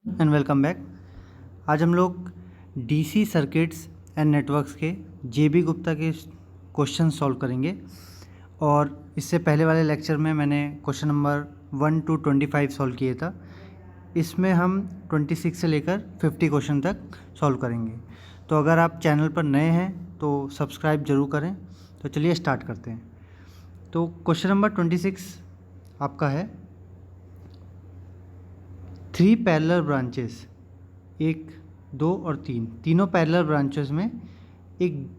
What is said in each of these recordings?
And welcome back. आज हम लोग डीसी सर्किट्स एंड नेटवर्क्स के जेबी गुप्ता के क्वेश्चन सॉल्व करेंगे। और इससे पहले वाले लेक्चर में मैंने क्वेश्चन नंबर 1 to 25 सॉल्व किए था। इसमें हम 26 से लेकर 50 क्वेश्चन तक सॉल्व करेंगे। तो अगर आप चैनल पर नए हैं तो सब्सक्राइब ज़रूर करें। तो चलिए स्टार्ट करते हैं। तो क्वेश्चन नंबर 26 आपका है 3 पैरेलल ब्रांचेस, 1, 2 और 3 तीनों पैरेलल ब्रांचेस में एक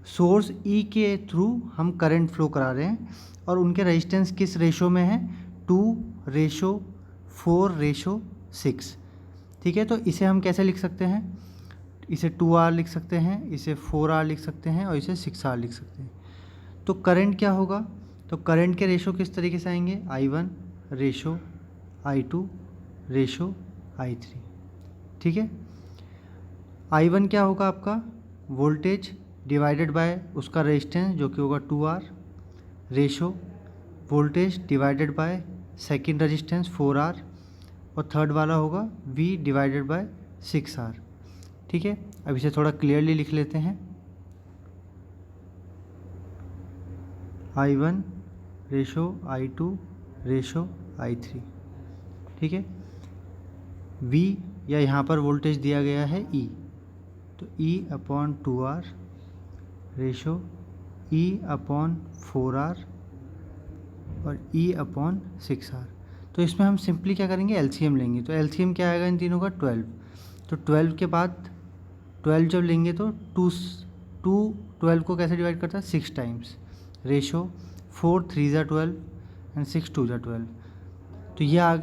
सोर्स ई के थ्रू हम करंट फ्लो करा रहे हैं और उनके रेजिस्टेंस किस रेशो में है, 2:4:6। ठीक है, तो इसे हम कैसे लिख सकते हैं, इसे 2R लिख सकते हैं, इसे 4R लिख सकते हैं और इसे 6R लिख सकते हैं। तो करंट क्या होगा, तो करंट के रेशो किस तरीके से आएंगे, I1 ratio I2 ratio I3। ठीक है, I1 क्या होगा आपका, वोल्टेज डिवाइडेड बाय उसका रेजिस्टेंस जो कि होगा 2R ratio voltage divided by second resistance 4R और थर्ड वाला होगा V डिवाइडेड बाय 6R। ठीक है, अब इसे थोड़ा क्लियरली लिख लेते हैं, I1 ratio I2 ratio I3। ठीक है, V या यहाँ पर वोल्टेज दिया गया है E, तो E/2R रेशो E/4R और E/6R। तो इसमें हम सिंपली क्या करेंगे, एलसीएम लेंगे। तो एलसीएम क्या आएगा इन तीनों का, 12। तो 12 के बाद 12 जब लेंगे तो 12 को कैसे डिवाइड करता है, 6 टाइम्स रेशो 4 3 ज़ा 12 एंड 6 2 ज़ा 12। तो ये आ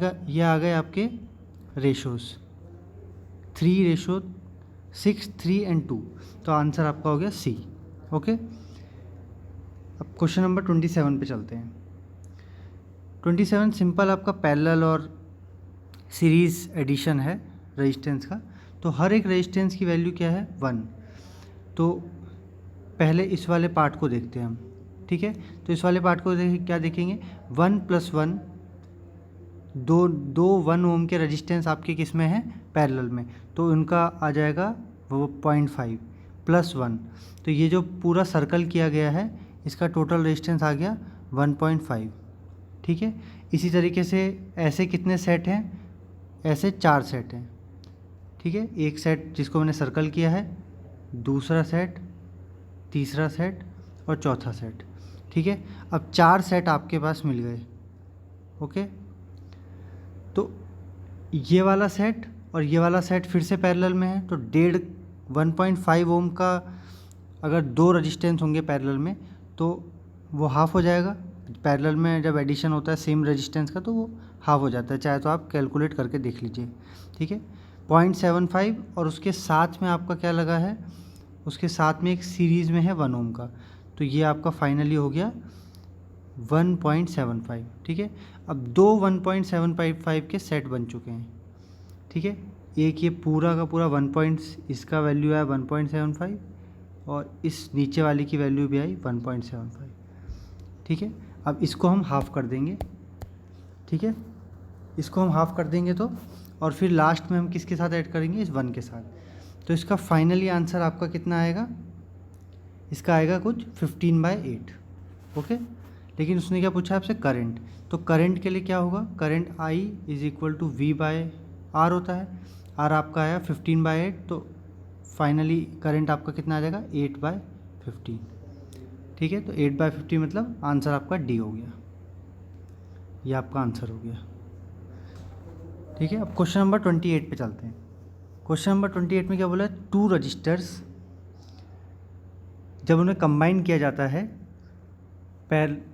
गए आपके रेशोज़, 3:6 3 एंड 2। तो आंसर आपका हो गया सी। ओके, अब क्वेश्चन नंबर 27 पे चलते हैं। 27 सिंपल आपका पैरेलल और सीरीज़ एडिशन है रेजिस्टेंस का। तो हर एक रेजिस्टेंस की वैल्यू क्या है, 1। तो पहले इस वाले पार्ट को देखते हैं हम। ठीक है, तो इस वाले पार्ट को क्या देखेंगे, 1 + 1 दो 1 ओम के रेजिस्टेंस आपके किस में है, पैरेलल में। तो उनका आ जाएगा वो 0.5 + 1। तो ये जो पूरा सर्कल किया गया है इसका टोटल रेजिस्टेंस आ गया 1.5। ठीक है, इसी तरीके से ऐसे कितने सेट हैं, ऐसे 4 सेट हैं। ठीक है, एक सेट जिसको मैंने सर्कल किया है, दूसरा सेट, तीसरा सेट और चौथा सेट। ठीक है, अब 4 सेट आपके पास मिल गए। ओके, तो ये वाला सेट और ये वाला सेट फिर से पैरेलल में है। तो 1.5 ओम का अगर 2 रेजिस्टेंस होंगे पैरेलल में तो वो हाफ़ हो जाएगा। पैरेलल में जब एडिशन होता है सेम रेजिस्टेंस का तो वो हाफ़ हो जाता है, चाहे तो आप कैलकुलेट करके देख लीजिए। ठीक है, 0.75 और उसके साथ में आपका क्या लगा है, उसके साथ में एक सीरीज़ में है 1 ओम का। तो ये आपका फाइनली हो गया 1.75। ठीक है, अब 2 1.75 के सेट बन चुके हैं। ठीक है, एक ये पूरा का पूरा इसका वैल्यू आया 1.75 और इस नीचे वाले की वैल्यू भी आई 1.75। ठीक है, अब इसको हम हाफ़ कर देंगे। ठीक है, इसको हम हाफ़ कर देंगे तो और फिर लास्ट में हम किसके साथ ऐड करेंगे, इस 1 के साथ। तो इसका फाइनली आंसर आपका कितना आएगा, इसका आएगा कुछ 15/8। ओके, लेकिन उसने क्या पूछा आपसे, करंट। तो करंट के लिए क्या होगा, करंट I = V/R होता है। R आपका आया 15/8, तो फाइनली करंट आपका कितना आ जाएगा, 8/15। ठीक है, तो 8/50 मतलब आंसर आपका डी हो गया, ये आपका आंसर हो गया। ठीक है, अब क्वेश्चन नंबर 28 पे चलते हैं। क्वेश्चन नंबर 28 में क्या बोला है, 2 रजिस्टर्स जब उन्हें कंबाइन किया जाता है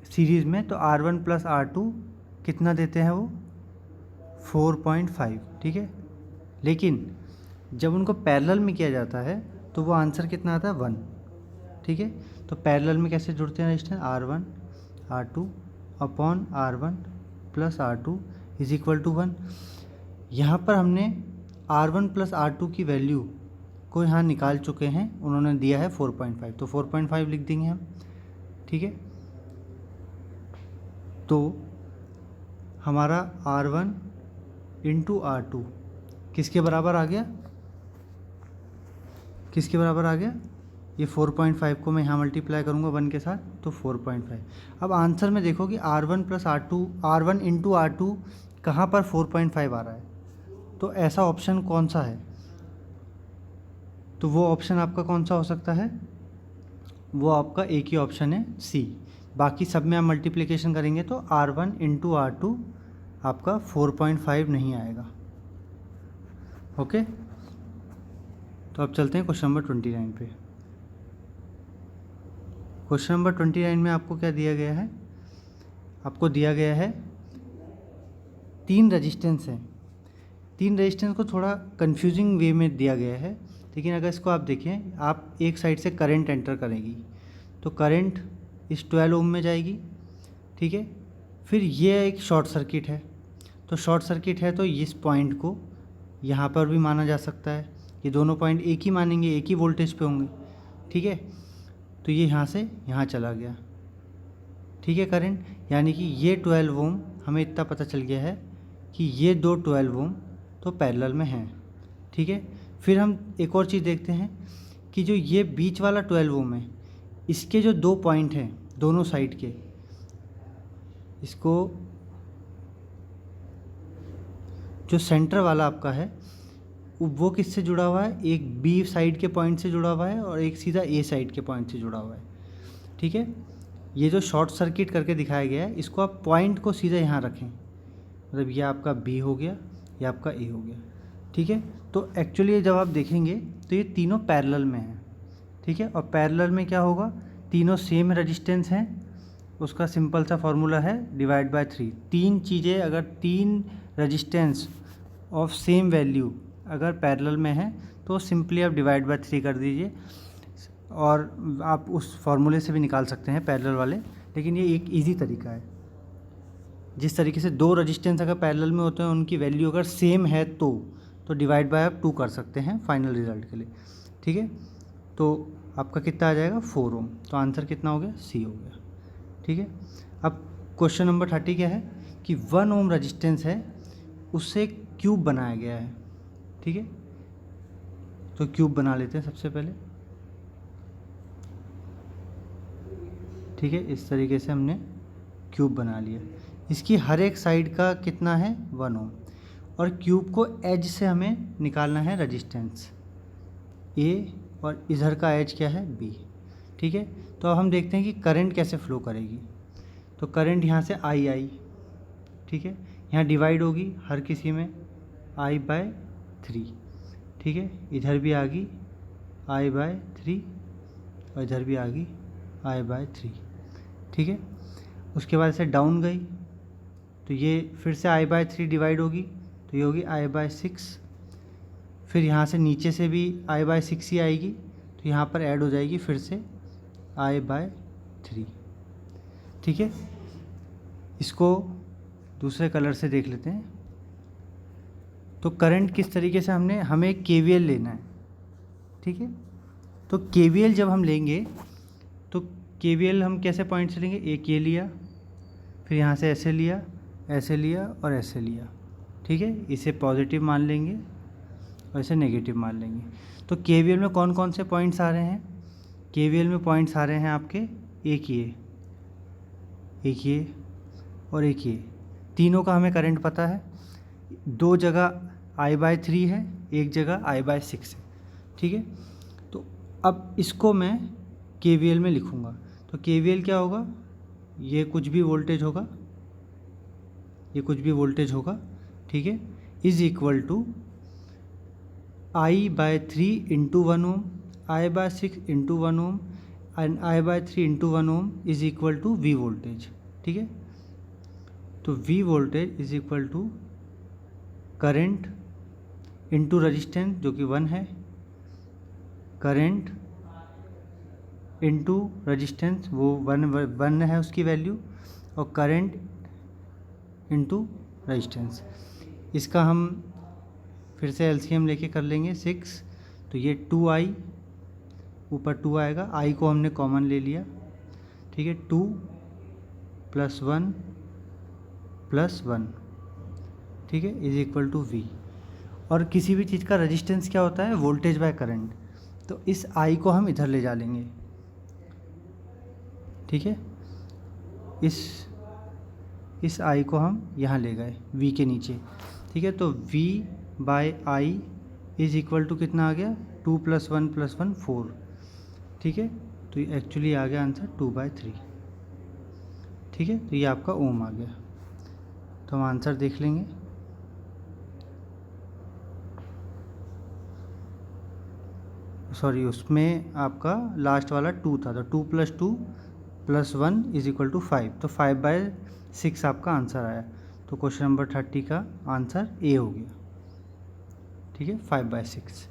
सीरीज़ में तो R1 + R2 कितना देते हैं, वो 4.5। ठीक है, लेकिन जब उनको पैरेलल में किया जाता है तो वो आंसर कितना आता है, 1। ठीक है, तो पैरेलल में कैसे जुड़ते हैं resistance, R1 R2 upon R1 + R2 = 1। यहाँ पर हमने R1 + R2 की वैल्यू को यहाँ निकाल चुके हैं, उन्होंने दिया है 4.5, तो 4.5 लिख देंगे हम। ठीक है, तो हमारा R1 × R2 किसके बराबर आ गया, किसके बराबर आ गया, ये 4.5 को मैं यहाँ मल्टीप्लाई करूँगा 1 के साथ तो 4.5। अब आंसर में देखो कि R1 plus R1 into R2 कहाँ पर 4.5 आ रहा है, तो ऐसा ऑप्शन कौन सा है, तो वो ऑप्शन आपका कौन सा हो सकता है, वो आपका एक ही ऑप्शन है सी। बाकी सब में आप मल्टीप्लिकेशन करेंगे तो R1 इंटू R2 आपका 4.5 नहीं आएगा। ओके, तो अब चलते हैं क्वेश्चन नंबर 29 पे। क्वेश्चन नंबर 29 में आपको क्या दिया गया है, आपको दिया गया है 3 रेजिस्टेंस हैं। 3 रेजिस्टेंस को थोड़ा कंफ्यूजिंग वे में दिया गया है, लेकिन अगर इसको आप देखें, आप एक साइड से करंट एंटर करेगी तो करंट इस 12 ओम में जाएगी, ठीक है। फिर ये एक शॉर्ट सर्किट है, तो शॉर्ट सर्किट है तो इस पॉइंट को यहाँ पर भी माना जा सकता है, ये दोनों पॉइंट एक ही मानेंगे, एक ही वोल्टेज पे होंगे, ठीक है। तो ये यहाँ से यहाँ चला गया, ठीक है करंट, यानी कि ये 12 ओम हमें इतना पता चल गया है कि ये दो 12 ओम तो पैरेलल में हैं, ठीक है। फिर हम एक और चीज़ देखते हैं कि जो ये बीच वाला 12 ओम है, इसके जो 2 पॉइंट हैं दोनों साइड के, इसको जो सेंटर वाला आपका है वो किससे जुड़ा हुआ है, एक बी साइड के पॉइंट से जुड़ा हुआ है और एक सीधा ए साइड के पॉइंट से जुड़ा हुआ है, ठीक है। ये जो शॉर्ट सर्किट करके दिखाया गया है, इसको आप पॉइंट को सीधा यहाँ रखें, मतलब ये आपका बी हो गया, ये आपका ए हो गया, ठीक है। तो एक्चुअली जब आप देखेंगे तो ये तीनों पैरेलल में हैं, ठीक है। और पैरेलल में क्या होगा, तीनों सेम रेजिस्टेंस हैं, उसका सिंपल सा फॉर्मूला है डिवाइड बाय 3। 3 चीज़ें अगर 3 रेजिस्टेंस ऑफ सेम वैल्यू अगर पैरेलल में है तो सिंपली आप डिवाइड बाय 3 कर दीजिए, और आप उस फार्मूले से भी निकाल सकते हैं पैरेलल वाले, लेकिन ये एक इजी तरीका है। जिस तरीके से 2 रेजिस्टेंस अगर पैरेलल में होते हैं, उनकी वैल्यू अगर सेम है तो डिवाइड बाय आप 2 कर सकते हैं फाइनल रिजल्ट के लिए, ठीक है। तो आपका कितना आ जाएगा 4 ओम, तो आंसर कितना हो गया, सी हो गया, ठीक है। अब क्वेश्चन नंबर 30 क्या है कि 1 ओम रेजिस्टेंस है, उससे क्यूब बनाया गया है, ठीक है। तो क्यूब बना लेते हैं सबसे पहले, ठीक है। इस तरीके से हमने क्यूब बना लिया। इसकी हर एक साइड का कितना है 1 ओम, और क्यूब को एज से हमें निकालना है रेजिस्टेंस ए, और इधर का एज क्या है बी, ठीक है। तो अब हम देखते हैं कि करंट कैसे फ्लो करेगी। तो करंट यहाँ से आई, ठीक है, यहाँ डिवाइड होगी हर किसी में I/3, ठीक है। इधर भी आ गई I/3 और इधर भी आ गई I/3, ठीक है। उसके बाद से डाउन गई तो ये फिर से I/3 डिवाइड होगी, तो ये होगी I/6। फिर यहाँ से नीचे से भी I/6 ही आएगी, तो यहाँ पर ऐड हो जाएगी फिर से I/3, ठीक है। इसको दूसरे कलर से देख लेते हैं। तो करंट किस तरीके से हमें KVL लेना है, ठीक है। तो KVL जब हम लेंगे तो KVL हम कैसे पॉइंट से लेंगे, एक ये लिया, फिर यहाँ से ऐसे लिया, ऐसे लिया और ऐसे लिया, ठीक है। इसे पॉजिटिव मान लेंगे और इसे नेगेटिव मान लेंगे। तो KVL में कौन कौन से पॉइंट्स आ रहे हैं, KVL में पॉइंट्स आ रहे हैं आपके एक ये और एक ये, तीनों का हमें करंट पता है। 2 जगह I/3 है, एक जगह I/6 है, ठीक है। तो अब इसको मैं KVL में लिखूँगा, तो KVL क्या होगा, ये कुछ भी वोल्टेज होगा, ये कुछ भी वोल्टेज होगा, ठीक है, is equal to I/3 into 1 ohm, I/6 into 1 ohm and I/3 into 1 ohm is equal to V voltage, ठीक है। तो V voltage is equal to current into resistance जो कि 1 है, करंट इंटू रजिस्टेंस वो 1 है उसकी वैल्यू, और करंट इंटू रजिस्टेंस। इसका हम फिर से LCM लेके कर लेंगे 6, तो ये 2I ऊपर 2 आएगा, I को हमने कॉमन ले लिया, ठीक है। 2 + 1 + 1, ठीक है, इज इक्वल टू V। और किसी भी चीज़ का रेजिस्टेंस क्या होता है, वोल्टेज बाय करंट। तो इस आई को हम इधर ले जा लेंगे, ठीक है। इस आई को हम यहाँ ले गए वी के नीचे, ठीक है। तो V by I is equal to कितना आ गया, 2 + 1 + 1 4, ठीक है। तो ये एक्चुअली आ गया आंसर 2/3, ठीक है। तो ये आपका ओम आ गया। तो हम आंसर देख लेंगे। सॉरी, उसमें आपका लास्ट वाला 2 था, तो 2 + 2 + 1 = 5, तो 5/6 आपका आंसर आया। तो क्वेश्चन नंबर 30 का आंसर ए हो गया, ठीक है, 5/6,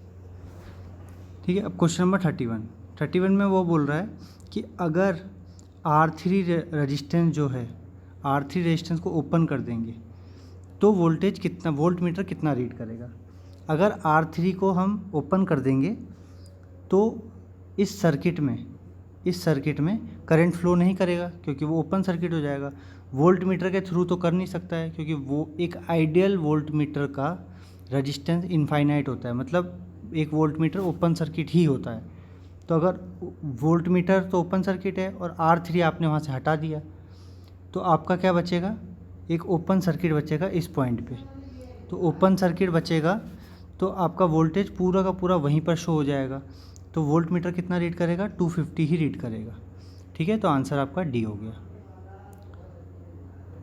ठीक है। अब क्वेश्चन नंबर 31 में वो बोल रहा है कि अगर R3 रेजिस्टेंस जो है, R3 रेजिस्टेंस को ओपन कर देंगे तो वोल्टेज कितना, वोल्ट मीटर कितना रीड करेगा। अगर R3 को हम ओपन कर देंगे तो इस सर्किट में करंट फ्लो नहीं करेगा, क्योंकि वो ओपन सर्किट हो जाएगा। वोल्ट मीटर के थ्रू तो कर नहीं सकता है, क्योंकि वो एक आइडियल वोल्ट मीटर का रेजिस्टेंस इनफाइनाइट होता है, मतलब एक वोल्ट मीटर ओपन सर्किट ही होता है। तो अगर वोल्ट मीटर तो ओपन सर्किट है और R3 आपने वहाँ से हटा दिया, तो आपका क्या बचेगा, एक ओपन सर्किट बचेगा इस पॉइंट पे। तो ओपन सर्किट बचेगा तो आपका वोल्टेज पूरा का पूरा वहीं पर शो हो जाएगा। तो वोल्ट मीटर कितना रीड करेगा, 250 ही रीड करेगा, ठीक है। तो आंसर आपका डी हो गया,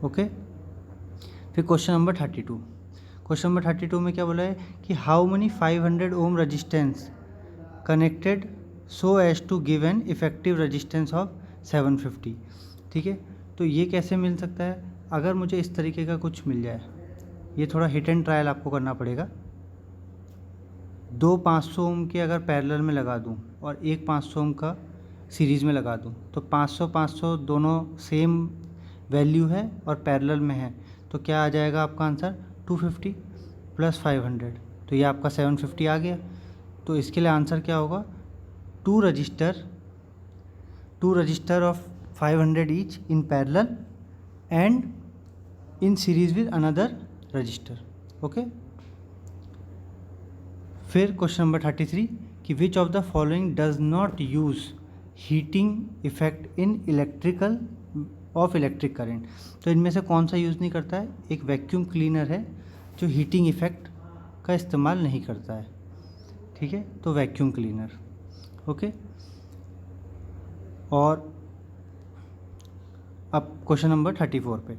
ओके। फिर क्वेश्चन नंबर 32 में क्या बोला है कि how many 500 ohm resistance connected so as to give an effective resistance of 750, ठीक है। तो ये कैसे मिल सकता है, अगर मुझे इस तरीके का कुछ मिल जाए, ये थोड़ा हिट एंड ट्रायल आपको करना पड़ेगा। 2 500 ओम के अगर पैरेलल में लगा दूं और एक 500 ओम का सीरीज़ में लगा दूं, तो 500 दोनों सेम वैल्यू है और पैरेलल में है, तो क्या आ जाएगा आपका आंसर 250 + 500, तो ये आपका 750 आ गया। तो इसके लिए आंसर क्या होगा, two resistor of 500 each in parallel and in series with another resistor, okay. फिर क्वेश्चन नंबर 33 कि which of the following does not use heating effect in electric current. तो इनमें से कौन सा यूज़ नहीं करता है, एक वैक्यूम क्लीनर है जो हीटिंग इफेक्ट का इस्तेमाल नहीं करता है, ठीक है। तो वैक्यूम क्लीनर, ओके। और अब क्वेश्चन नंबर 34 पे,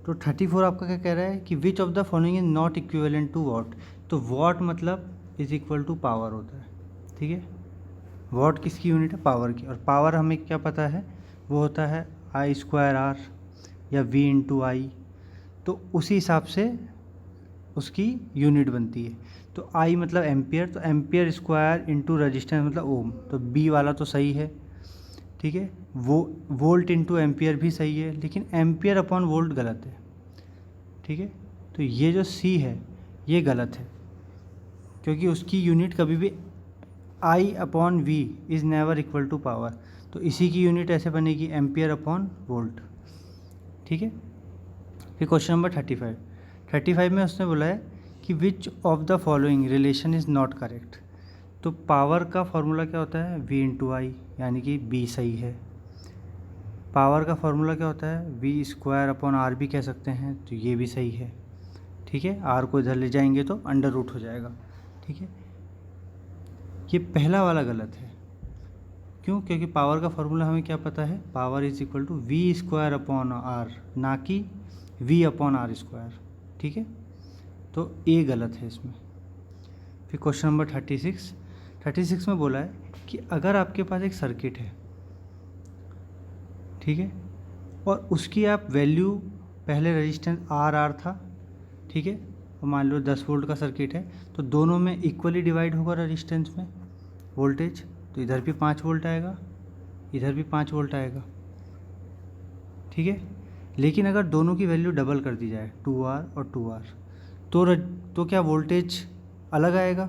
तो 34 आपका क्या कह रहा है कि which of the following is not equivalent to watt. तो वॉट मतलब इज इक्वल टू पावर होता है, ठीक है। वॉट किसकी यूनिट है, पावर की, और पावर हमें क्या पता है, वो होता है I² R या V/I। तो उसी हिसाब से उसकी यूनिट बनती है। तो I मतलब एम्पियर, तो एम्पियर स्क्वायर इंटू रजिस्टेंस मतलब ओम, तो B वाला तो सही है, ठीक है। वो वोल्ट इंटू एम्पियर भी सही है, लेकिन एम्पियर अपॉन वोल्ट गलत है, ठीक है। तो ये जो C है ये गलत है, क्योंकि उसकी यूनिट कभी भी I/V is never equal to power. तो इसी की यूनिट ऐसे बनेगी एम्पियर अपॉन वोल्ट, ठीक है। फिर क्वेश्चन नंबर 35 में उसने बोला है कि which of the following relation is not correct. तो पावर का फॉर्मूला क्या होता है, V/I, यानी कि B सही है। पावर का फॉर्मूला क्या होता है, V²/R भी कह सकते हैं, तो ये भी सही है, ठीक है। R को इधर ले जाएंगे तो अंडर रूट हो जाएगा, ठीक है। ये पहला वाला गलत है, क्यों, क्योंकि पावर का फॉर्मूला हमें क्या पता है, power is equal to V²/R, ना कि V/R², ठीक है। तो ए गलत है इसमें। फिर क्वेश्चन नंबर 36 में बोला है कि अगर आपके पास एक सर्किट है, ठीक है, और उसकी आप वैल्यू, पहले रेजिस्टेंस R था, ठीक है, और मान लो 10 वोल्ट का सर्किट है, तो दोनों में इक्वली डिवाइड होगा रेजिस्टेंस में वोल्टेज, तो इधर भी 5 वोल्ट आएगा, इधर भी 5 वोल्ट आएगा, ठीक है। लेकिन अगर दोनों की वैल्यू डबल कर दी जाए 2R और 2R, तो क्या वोल्टेज अलग आएगा।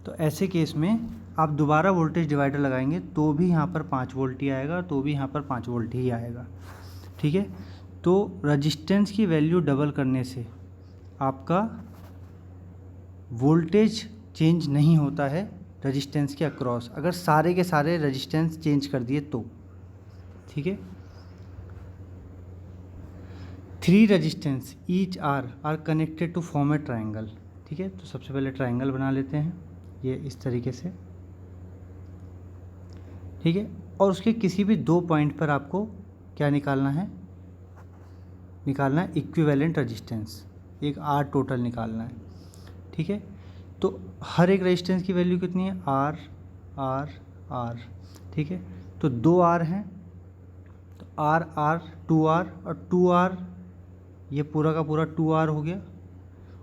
तो ऐसे केस में आप दोबारा वोल्टेज डिवाइडर लगाएंगे तो भी यहाँ पर 5 वोल्ट ही आएगा, तो भी यहाँ पर 5 वोल्ट ही आएगा, ठीक है। तो रजिस्टेंस की वैल्यू डबल करने से आपका वोल्टेज चेंज नहीं होता है रजिस्टेंस के अक्रॉस, अगर सारे के सारे रजिस्टेंस चेंज कर दिए तो। ठीक है, 3 resistance each are connected to form a triangle. ठीक है, तो सबसे पहले ट्राइंगल बना लेते हैं ये इस तरीके से। ठीक है, और उसके किसी भी 2 पॉइंट पर आपको क्या निकालना है इक्विवेलेंट रजिस्टेंस, एक आर टोटल निकालना है। ठीक है, तो हर एक रजिस्टेंस की वैल्यू कितनी है, आर आर आर। ठीक है, तो 2 आर हैं, तो आर आर 2 आर, और 2 आर ये पूरा का पूरा 2 आर हो गया,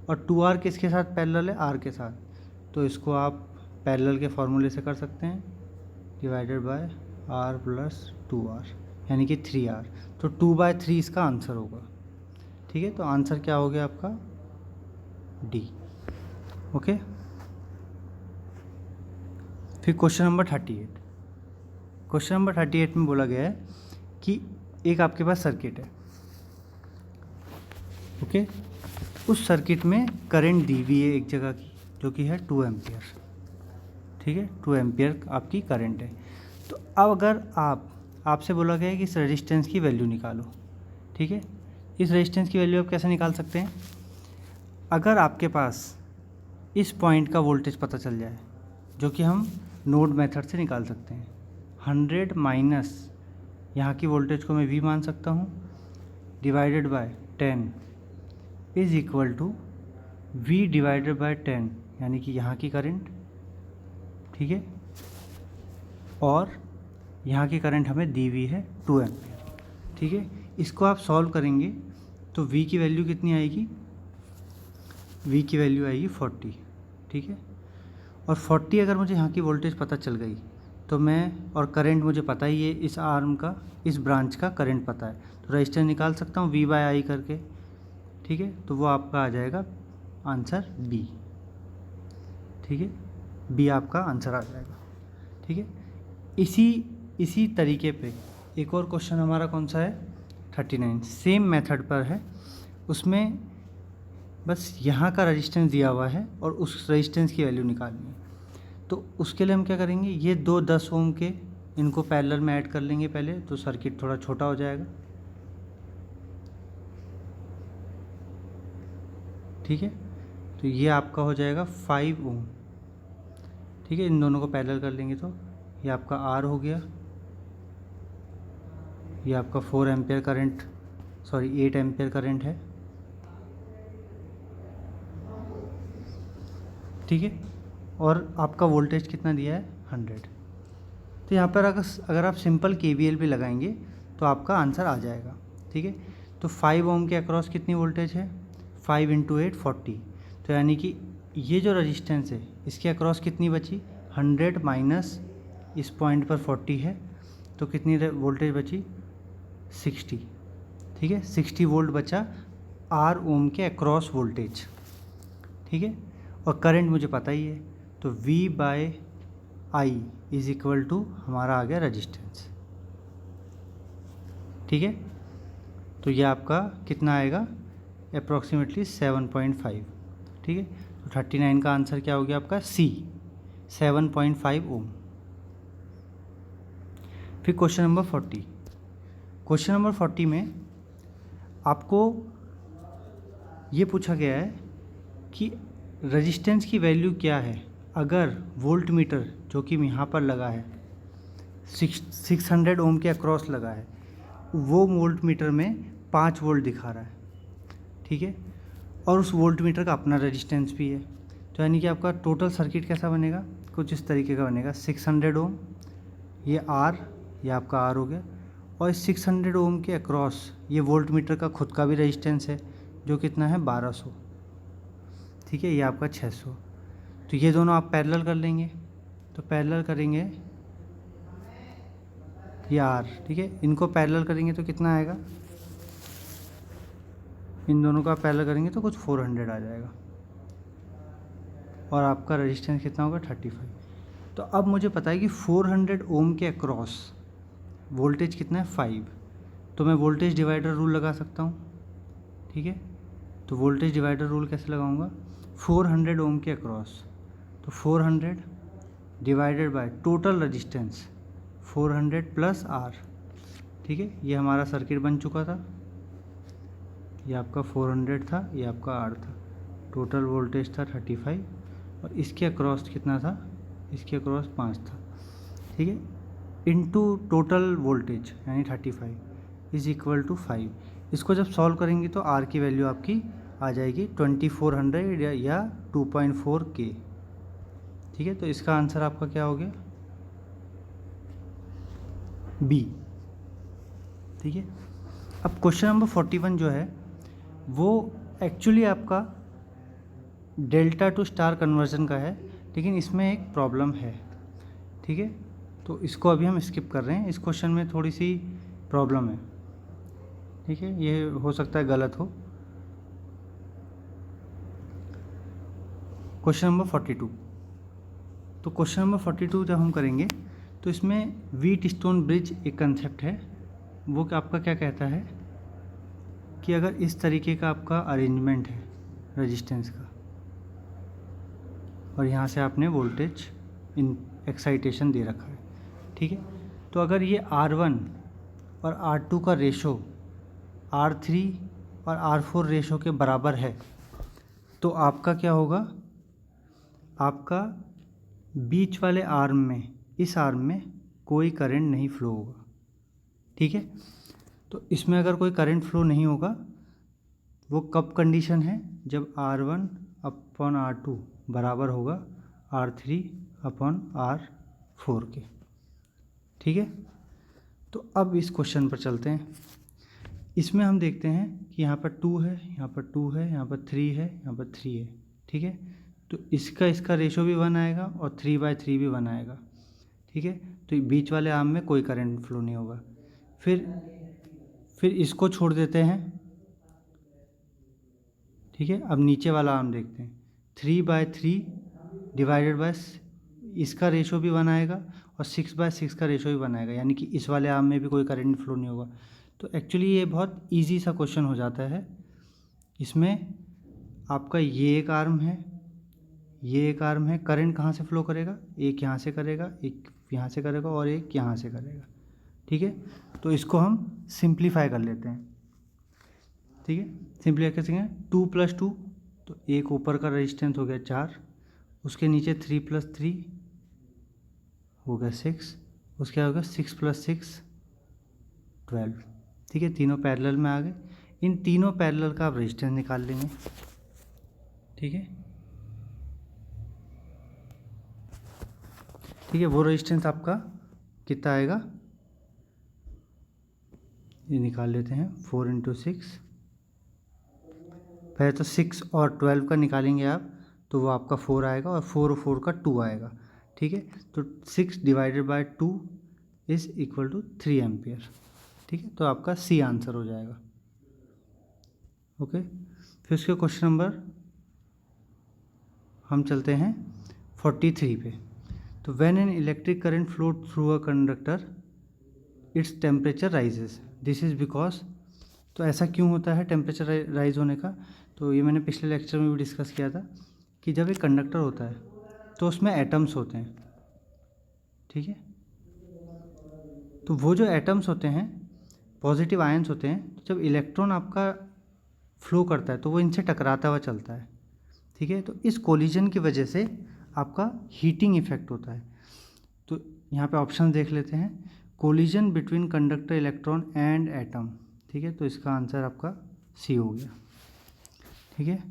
और 2 आर किसके साथ पैरेलल है, आर के साथ, तो इसको आप पैरेलल के फॉर्मूले से कर सकते हैं, divided by R plus 2 R, यानी कि 3 आर, तो 2/3 इसका आंसर होगा। ठीक है, तो आंसर क्या हो गया आपका, डी। ओके, फिर क्वेश्चन नंबर 38। क्वेश्चन नंबर 38 में बोला गया है कि एक आपके पास सर्किट है। ओके, उस सर्किट में करंट दी हुई है एक जगह की, जो कि है 2 एम्पियर। ठीक है, 2 एम्पियर आपकी करंट है। तो अब अगर आपसे बोला गया है कि इस रेजिस्टेंस की वैल्यू निकालो। ठीक है, इस रेजिस्टेंस की वैल्यू आप कैसे निकाल सकते हैं, अगर आपके पास इस पॉइंट का वोल्टेज पता चल जाए, जो कि हम नोड मेथड से निकाल सकते हैं, 100 माइनस यहाँ की वोल्टेज को मैं V मान सकता हूँ, divided by 10 is equal to V divided by 10, यानी कि यहाँ की करंट। ठीक है, और यहाँ की करंट हमें दी हुई है 2 एम्पियर। ठीक है, इसको आप सॉल्व करेंगे तो V की वैल्यू कितनी आएगी, V की वैल्यू आएगी 40। ठीक है, और 40 अगर मुझे यहाँ की वोल्टेज पता चल गई तो मैं, और करंट मुझे पता ही है, इस आर्म का, इस ब्रांच का करंट पता है, तो रजिस्टेंस निकाल सकता हूँ V/I करके। ठीक है, तो वो आपका आ जाएगा आंसर B। ठीक है, B आपका आंसर आ जाएगा। ठीक है, इसी तरीके पे एक और क्वेश्चन हमारा कौन सा है, 39, सेम मेथड पर है। उसमें बस यहाँ का रेजिस्टेंस दिया हुआ है और उस रेजिस्टेंस की वैल्यू निकालनी है। तो उसके लिए हम क्या करेंगे, ये 2 10 ओम के, इनको पैरेलल में ऐड कर लेंगे पहले, तो सर्किट थोड़ा छोटा हो जाएगा। ठीक है, तो ये आपका हो जाएगा 5 ओम। ठीक है, इन दोनों को पैरेलल कर लेंगे तो ये आपका आर हो गया, ये आपका 4 एम्पियर करंट, 8 एम्पियर करंट है। ठीक है, और आपका वोल्टेज कितना दिया है, 100। तो यहाँ पर अगर आप सिंपल KVL भी लगाएंगे तो आपका आंसर आ जाएगा। ठीक है, तो 5 ओम के अक्रॉस कितनी वोल्टेज है, 5 × 8 40, तो यानी कि ये जो रजिस्टेंस है इसके अक्रॉस कितनी बची, 100 माइनस इस पॉइंट पर 40 है, तो कितनी वोल्टेज बची, 60। ठीक है, 60 वोल्ट बचा R ओम के अक्रॉस वोल्टेज। ठीक है, और करंट मुझे पता ही है, तो V/I इज इक्वल टू हमारा आ गया रजिस्टेंस। ठीक है, तो ये आपका कितना आएगा, अप्रॉक्सीमेटली 7.5। ठीक है, तो 39 का आंसर क्या हो गया आपका, C, 7.5 ओम। फिर क्वेश्चन नंबर 40। क्वेश्चन नंबर 40 में आपको ये पूछा गया है कि रेजिस्टेंस की वैल्यू क्या है अगर वोल्ट मीटर, जो कि यहाँ पर लगा है, 600 ओम के अक्रॉस लगा है, वो वोल्ट मीटर में 5 वोल्ट दिखा रहा है। ठीक है, और उस वोल्ट मीटर का अपना रेजिस्टेंस भी है, तो यानी कि आपका टोटल सर्किट कैसा बनेगा, कुछ इस तरीके का बनेगा, 600 ओम, ये R, ये आपका R हो गया, और इस 600 ओम के अक्रॉस ये वोल्ट मीटर का खुद का भी रेजिस्टेंस है, जो कितना है, 1200। ठीक है, ये आपका 600। तो ये दोनों आप पैरेलल कर लेंगे, तो पैरेलल करेंगे ये R। ठीक है, इनको पैरेलल करेंगे तो कितना आएगा, इन दोनों का पैरेलल करेंगे तो कुछ 400 आ जाएगा, और आपका रेजिस्टेंस कितना होगा, 35। तो अब मुझे पता है कि 400 ओम के अक्रॉस वोल्टेज कितना है, 5, तो मैं वोल्टेज डिवाइडर रूल लगा सकता हूँ। ठीक है, तो वोल्टेज डिवाइडर रूल कैसे लगाऊंगा, 400 ओम के अक्रॉस, तो 400 divided by total resistance 400 plus R. ठीक है, ये हमारा सर्किट बन चुका था। ये आपका 400 था, ये आपका आर था। टोटल वोल्टेज था 35 और इसके अक्रॉस कितना था, इसके अक्रॉस 5 था। ठीक है, इनटू टोटल वोल्टेज यानी 35 इज इक्वल टू 5। इसको जब सॉल्व करेंगे तो आर की वैल्यू आपकी आ जाएगी 2400 या 2.4 के। ठीक है, तो इसका आंसर आपका क्या हो गया, बी। ठीक है, अब क्वेश्चन नंबर 41 जो है वो एक्चुअली आपका डेल्टा टू स्टार कन्वर्जन का है, लेकिन इसमें एक प्रॉब्लम है। ठीक है, तो इसको अभी हम स्किप कर रहे हैं। इस क्वेश्चन में थोड़ी सी प्रॉब्लम है। ठीक है, ये हो सकता है गलत हो। क्वेश्चन नंबर 42, तो क्वेश्चन नंबर 42 जब हम करेंगे तो इसमें व्हीट स्टोन ब्रिज एक कंसेप्ट है। वो आपका क्या कहता है कि अगर इस तरीके का आपका अरेंजमेंट है रेजिस्टेंस का और यहाँ से आपने वोल्टेज इन एक्साइटेशन दे रखा है। ठीक है, तो अगर ये R1 और R2 का रेशो R3 और R4 रेशो के बराबर है तो आपका क्या होगा, आपका बीच वाले आर्म में, इस आर्म में कोई करंट नहीं फ्लो होगा। ठीक है, तो इसमें अगर कोई करंट फ्लो नहीं होगा, वो कब कंडीशन है, जब R1 अपॉन R2 बराबर होगा R3 अपॉन R4 के। ठीक है, तो अब इस क्वेश्चन पर चलते हैं। इसमें हम देखते हैं कि यहाँ पर 2 है, यहाँ पर 2 है, यहाँ पर 3 है, यहाँ पर 3 है। ठीक है, तो इसका रेशो भी 1 आएगा और 3/3 भी 1 आएगा। ठीक है, तो बीच वाले आर्म में कोई करंट फ्लो नहीं होगा। फिर इसको छोड़ देते हैं। ठीक है, अब नीचे वाला आर्म देखते हैं। 3/3 डिवाइडेड बाय, इसका रेशो भी 1 आएगा और 6/6 का रेशो भी 1 आएगा, यानी कि इस वाले आर्म में भी कोई करंट फ्लो नहीं होगा। तो एक्चुअली ये बहुत इजी सा क्वेश्चन हो जाता है। इसमें आपका ये एक आर्म है, ये एक आर्म है, करंट कहाँ से फ्लो करेगा, एक यहाँ से करेगा, एक यहाँ से करेगा और एक यहाँ से करेगा। ठीक है, तो इसको हम सिंप्लीफाई कर लेते हैं। ठीक है, सिंप्लीफाई कैसे करेंगे, 2 + 2, तो एक ऊपर का रेजिस्टेंस हो गया 4, उसके नीचे 3 + 3 हो गया 6, उसके हो गया 6 + 6 12। ठीक है, तीनों पैरेलल में आ गए। इन तीनों पैरेलल का आप रेजिस्टेंस निकाल लेंगे। ठीक है, ठीक है, वो रेजिस्टेंस आपका कितना आएगा, ये निकाल लेते हैं। 4 × 6, पहले तो 6 और 12 का निकालेंगे आप, तो वो आपका 4 आएगा और 4 और 4 का 2 आएगा। ठीक है, तो 6 divided by 2 is equal to 3 ampere. ठीक है, तो आपका सी आंसर हो जाएगा। ओके, फिर उसके क्वेश्चन नंबर हम चलते हैं 43 पे। तो when an electric current flow through a conductor its temperature rises, this is because, तो ऐसा क्यों होता है टेम्परेचर राइज होने का, तो ये मैंने पिछले लेक्चर में भी डिस्कस किया था कि जब एक कंडक्टर होता है तो उसमें एटम्स होते हैं। ठीक है, तो वो जो एटम्स होते हैं पॉजिटिव आयंस होते हैं, तो जब इलेक्ट्रॉन आपका फ्लो करता है तो वो इनसे टकराता हुआ चलता है। ठीक है, तो इस कोलिजन की वजह से आपका हीटिंग इफेक्ट होता है। तो यहाँ पे ऑप्शन देख लेते हैं, collision between conductor electron and atom. ठीक है, तो इसका आंसर आपका सी हो गया। ठीक है,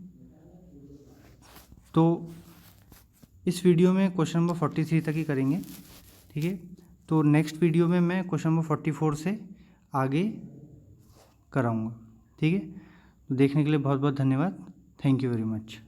तो इस वीडियो में क्वेश्चन नंबर 43 तक ही करेंगे। ठीक है, तो नेक्स्ट वीडियो में मैं क्वेश्चन नंबर 44 से आगे कराऊंगा। ठीक है, तो देखने के लिए बहुत बहुत धन्यवाद। Thank you very much.